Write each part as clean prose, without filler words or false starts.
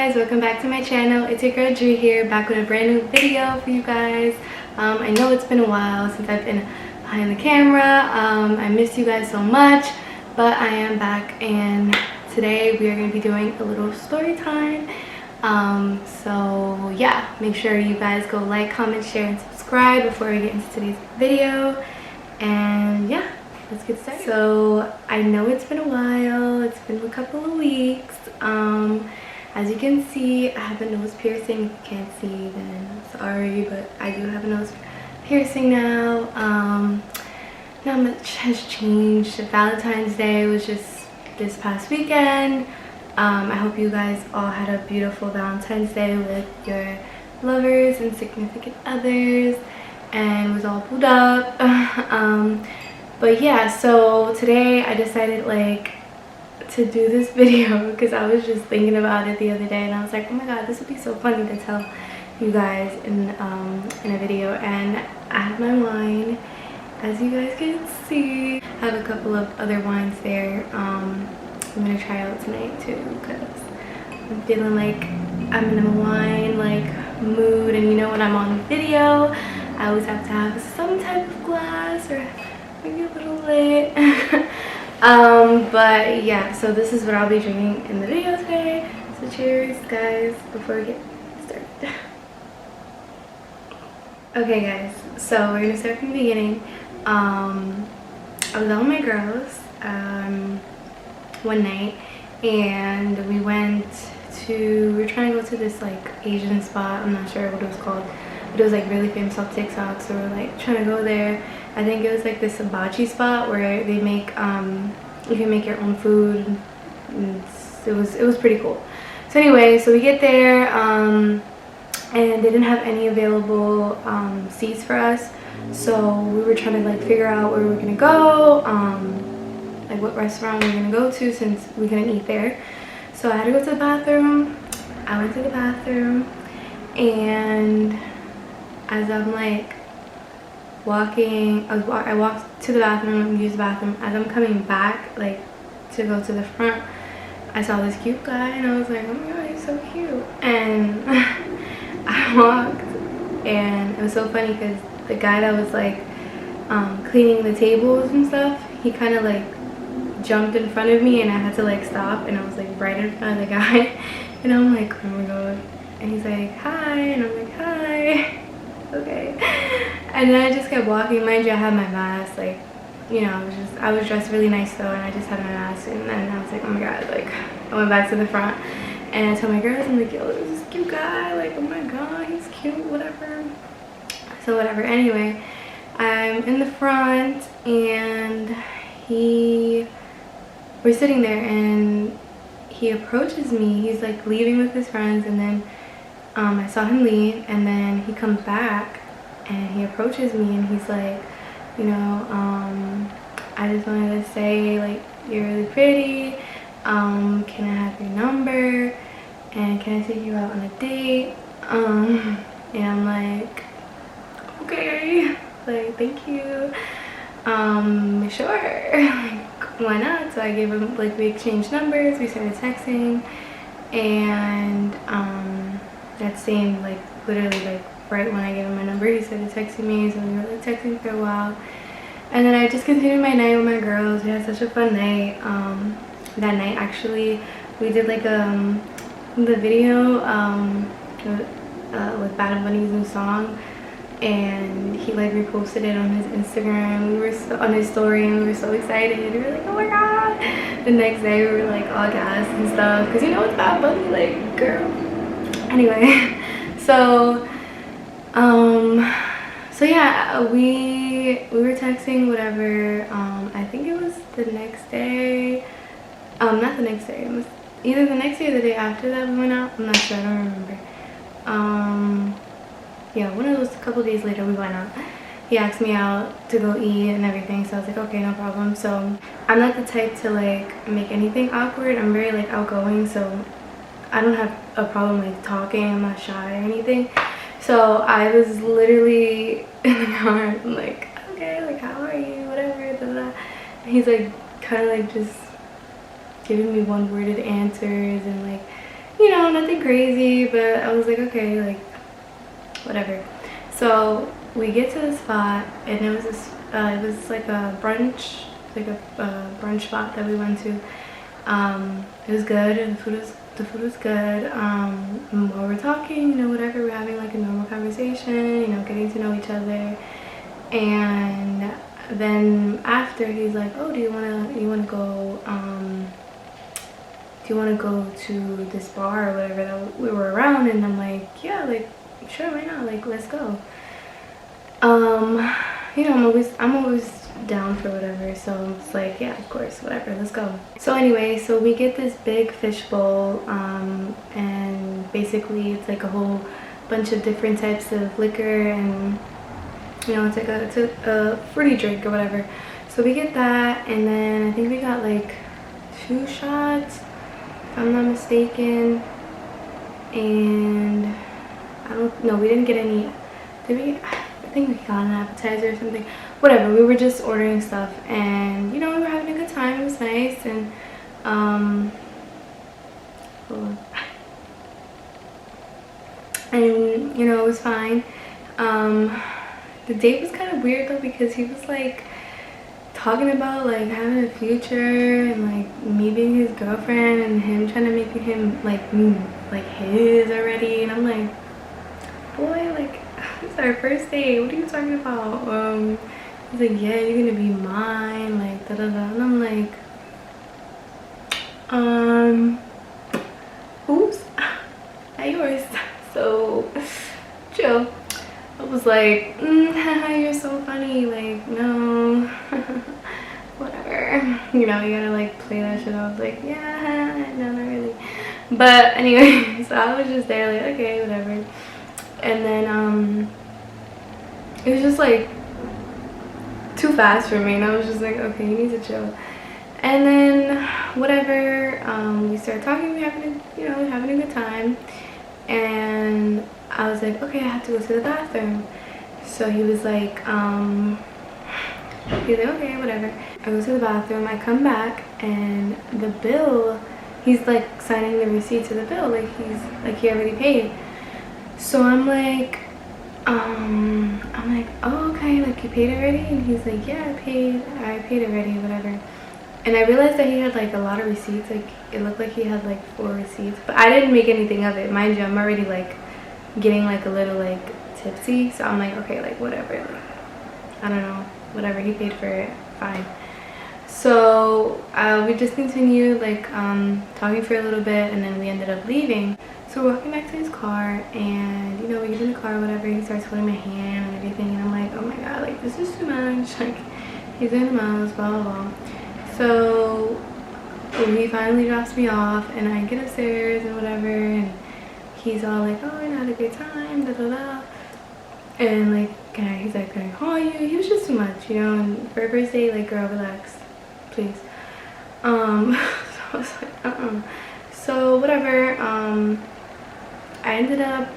guys, welcome back to my channel. It's your girl Drew here, back with a brand new video for you guys. I know it's been a while since I've been behind the camera. I missed you guys so much, but I am back, and today we are going to be doing a little story time. So yeah, make sure you guys go like, comment, share, and subscribe before we get into today's video. And yeah, let's get started. So I know it's been a while, it's been a couple of weeks. As you can see, I have a nose piercing. If you can't see, then sorry, but I do have a nose piercing now. Not much has changed. Valentine's Day was just this past weekend. I hope you guys all had a beautiful Valentine's Day with your lovers and significant others and was all pulled up. But yeah, so today I decided to do this video because I was just thinking about it the other day, and I was like, oh my god, this would be so funny to tell you guys in a video. And I have my wine, as you guys can see. I have a couple of other wines there. I'm gonna try out tonight too because I'm feeling like I'm in a wine mood, and you know, when I'm on video I always have to have some type of glass or maybe a little lit. But yeah, so this is what I'll be drinking in the video today. So cheers guys before we get started. Okay guys, so we're gonna start from the beginning. I was out with my girls one night, and we were trying to go to this Asian spot. I'm not sure what it was called, but it was really famous off TikTok, so we're trying to go there. I think it was this hibachi spot where they make you can make your own food. It was pretty cool. So anyway, so we get there, and they didn't have any available seats for us, so we were trying to figure out where we were gonna go, what restaurant we were gonna go to since we couldn't eat there. So I had to go to the bathroom. I went to the bathroom, and as I'm walking, I walked to the bathroom and used the bathroom. As I'm coming back to go to the front, I saw this cute guy, and I was like, oh my god, he's so cute. And I walked, and it was so funny because the guy that was cleaning the tables and stuff, he kind of jumped in front of me, and I had to stop, and I was right in front of the guy. And I'm like, oh my god. And he's like, hi, and I'm like, hi. Okay. And then I just kept walking. Mind you, I had my mask, you know, I was dressed really nice though, and I just had my mask. And then I was like, oh my god, I went back to the front, and I told my girls, I'm like, yo, this is cute guy, oh my god, he's cute, whatever. So whatever, anyway, I'm in the front, and we're sitting there, and he approaches me. He's leaving with his friends, and then I saw him leave, and then he comes back and he approaches me, and he's like, you know, I just wanted to say you're really pretty, can I have your number, and can I take you out on a date? And I'm like, okay, thank you, sure, why not? So I gave him, we exchanged numbers, we started texting, and that same literally right when I gave him my number, he started texting me. So we were texting for a while, and then I just continued my night with my girls. We had such a fun night. That night actually we did the video with Bad Bunny's new song, and he reposted it on his Instagram. We were on his story, and we were so excited. We were like, oh my god. The next day we were all gassed and stuff, because you know it's Bad Bunny, girl. Anyway, so yeah, we were texting, whatever. I think it was the next day, not the next day, it was either the next day or the day after that we went out. I'm not sure, I don't remember. Yeah, one of those, a couple days later we went out. He asked me out to go eat and everything, so I was like, okay, no problem. So I'm not the type to make anything awkward. I'm very outgoing, so I don't have a problem talking. I'm not shy or anything. So I was literally in the car. I'm like, okay, how are you, whatever, blah, blah. And he's kind of just giving me one-worded answers, and you know, nothing crazy, but I was like, okay, like whatever. So we get to the spot, and it was this it was like a brunch, like a brunch spot that we went to. It was good, and the food was good. While we're talking, you know, whatever, we're having like a normal conversation, you know, getting to know each other. And then after, he's like, oh, do you wanna go to this bar or whatever that we were around? And I'm like, yeah, like sure, why not, like let's go. You know, I'm always down for whatever, so it's like, yeah, of course, whatever, let's go. So anyway, so we get this big fish bowl, and basically it's like a whole bunch of different types of liquor, and you know, it's a fruity drink or whatever. So we get that, and then I think we got like 2 shots, if I'm not mistaken. And I don't know, we didn't get any, did we? I think we got an appetizer or something. Whatever, we were just ordering stuff, and you know, we were having a good time. It was nice, and hold on. And you know, it was fine. The date was kind of weird though, because he was like talking about like having a future, and like me being his girlfriend, and him trying to make him like his already. And I'm like, boy, like it's our first date, what are you talking about? He's like, yeah, you're gonna be mine, like da da da. And I'm like, oops, not yours. So chill. I was like, you're so funny, like no. Whatever, you know, you gotta like play that shit. I was like, yeah, no, not really. But anyway, so I was just there like, okay, whatever. And then it was just like too fast for me, and I was just like, okay, you need to chill. And then whatever, we started talking, having a good time. And I was like, okay, I have to go to the bathroom. So he was like, he's like, okay, whatever. I go to the bathroom, I come back, and the bill, he's like signing the receipt to the bill, like he already paid. So I'm like, oh, okay, like you paid already? And he's like, yeah, I paid already, whatever. And I realized that he had like a lot of receipts, like it looked like he had like 4 receipts, but I didn't make anything of it. Mind you, I'm already like getting like a little like tipsy, so I'm like, okay, like whatever, like I don't know, whatever, he paid for it, fine. So we just continued like talking for a little bit, and then we ended up leaving. So we're walking back to his car, and you know, we get in the car, whatever, he starts holding my hand and everything, and I'm like, oh my god, like this is too much, like he's doing the most, blah blah blah. So he finally drops me off, and I get upstairs and whatever, and he's all like, oh, I had a great time, da da da. And like, he's like, can I call you? He was just too much, you know. And for a first date, like, girl, relax, please. So I was like, So whatever. I ended up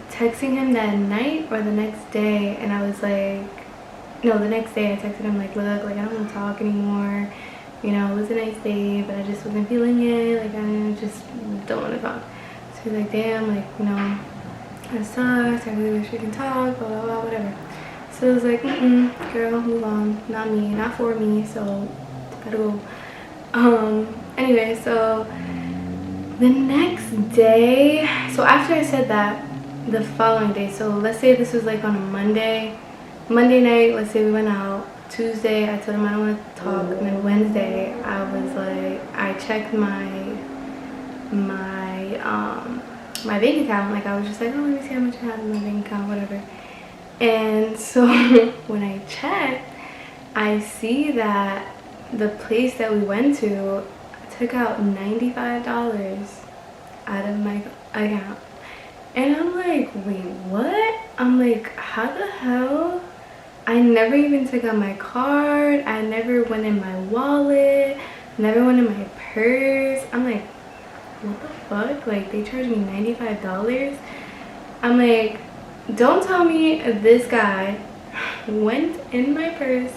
texting him that night or the next day, and I was like, no, the next day I texted him like, look, like I don't want to talk anymore. You know, it was a nice day, but I just wasn't feeling it. Like I just don't want to talk. So he's like, damn, like, you know, that sucks. I really wish we can talk, blah blah blah, whatever. So I was like, girl, move on. Not me, not for me. So gotta go. Anyway, so the next day, so after I said that, the following day, so let's say this was like on a Monday night, let's say we went out. Tuesday I told him I don't want to talk, and then Wednesday I was like, I checked my bank account, like I was just like, oh, let me see how much I have in my bank account, whatever. And so when I checked, I see that the place that we went to took out $95 out of my account. And I'm like, wait, what? I'm like, how the hell? I never even took out my card. I never went in my wallet. Never went in my purse. I'm like, what the fuck? Like, they charged me $95? I'm like, don't tell me this guy went in my purse,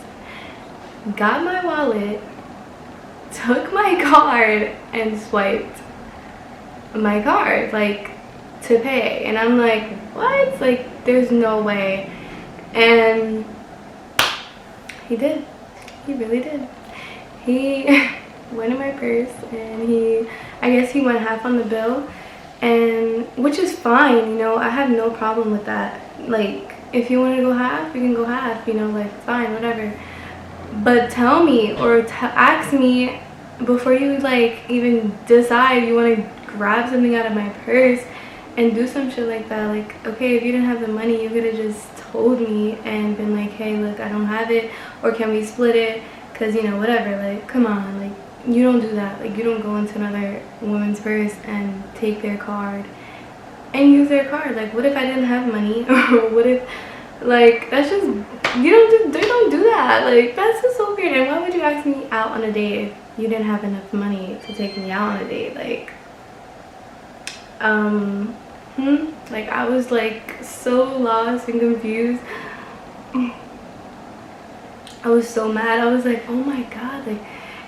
got my wallet, took my card, and swiped my card, like, to pay. And I'm like, what? Like, there's no way. And he did. He really did. He went in my purse and I guess he went half on the bill, and which is fine, you know. I have no problem with that. Like, if you want to go half, you can go half, you know, like, fine, whatever. But tell me, or ask me before you, like, even decide you want to grab something out of my purse and do some shit like that. Like, okay, if you didn't have the money, you could have just told me and been like, hey, look, I don't have it, or can we split it, because, you know, whatever. Like, come on, like, you don't do that. Like, you don't go into another woman's purse and take their card and use their card. Like, what if I didn't have money? Or what if, like, that's just, they don't do that. Like, that's just so weird. And why would you ask me out on a date if you didn't have enough money to take me out on a date? Like, like, I was, like, so lost and confused. I was so mad. I was like, oh my god, like,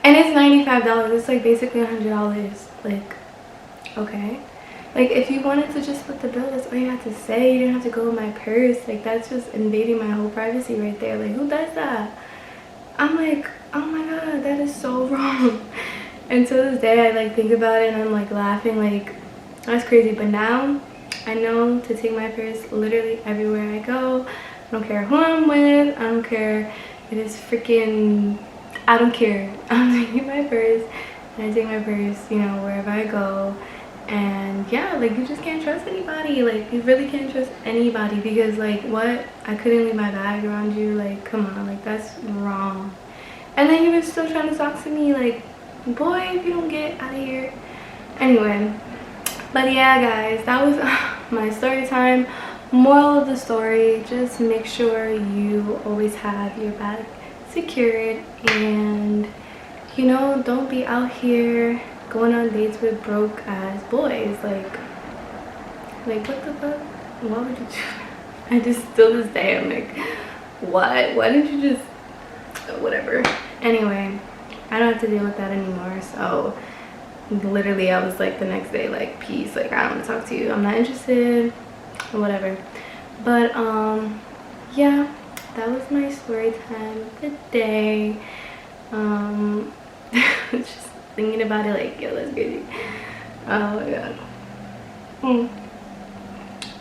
and it's $95. It's like basically $100. Like, okay, like, if you wanted to just split the bill, that's all you had to say. You didn't have to go in my purse. Like, that's just invading my whole privacy right there. Like, who does that? I'm like, oh my god, that is so wrong. And to this day, I, like, think about it and I'm, like, laughing, like, that's crazy. But now I know to take my purse literally everywhere I go. I don't care who I'm with. I don't care. It is freaking, I don't care. I'm taking my purse and I take my purse, you know, wherever I go. And yeah, like, you just can't trust anybody. Like, you really can't trust anybody, because, like, what? I couldn't leave my bag around you. Like, come on, like, that's wrong. And then you were still trying to talk to me. Like, boy, if you don't get out of here. Anyway, but yeah, guys, that was my story time. Moral of the story, just make sure you always have your bag secured, and, you know, don't be out here going on dates with broke ass boys. Like, what the fuck? Why would you do that? I just, still this day, I'm like, what? Why didn't you just, whatever. Anyway, I don't have to deal with that anymore. So literally, I was like, the next day, like, peace, like, I don't want to talk to you, I'm not interested, or whatever. But yeah, that was my story time of the day. Just thinking about it, like, yo, that's crazy. Oh my god.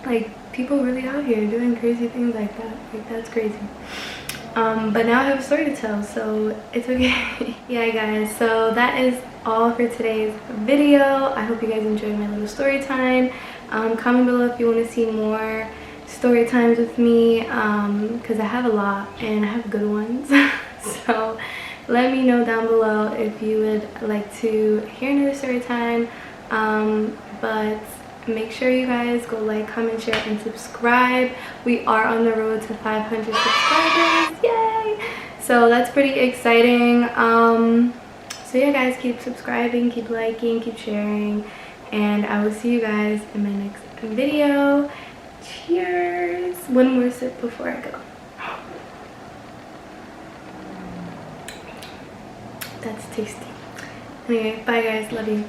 Like, people really out here doing crazy things like that. Like, that's crazy. But now I have a story to tell, so it's okay. Yeah, guys, so that is all for today's video. I hope you guys enjoyed my little story time. Comment below if you want to see more story times with me, because I have a lot and I have good ones. So let me know down below if you would like to hear another story time. But make sure you guys go like, comment, share, and subscribe. We are on the road to 500 subscribers. Yay! So that's pretty exciting. So yeah, guys, keep subscribing, keep liking, keep sharing, and I will see you guys in my next video. Cheers! One more sip before I go. That's tasty. Anyway, bye guys, love you.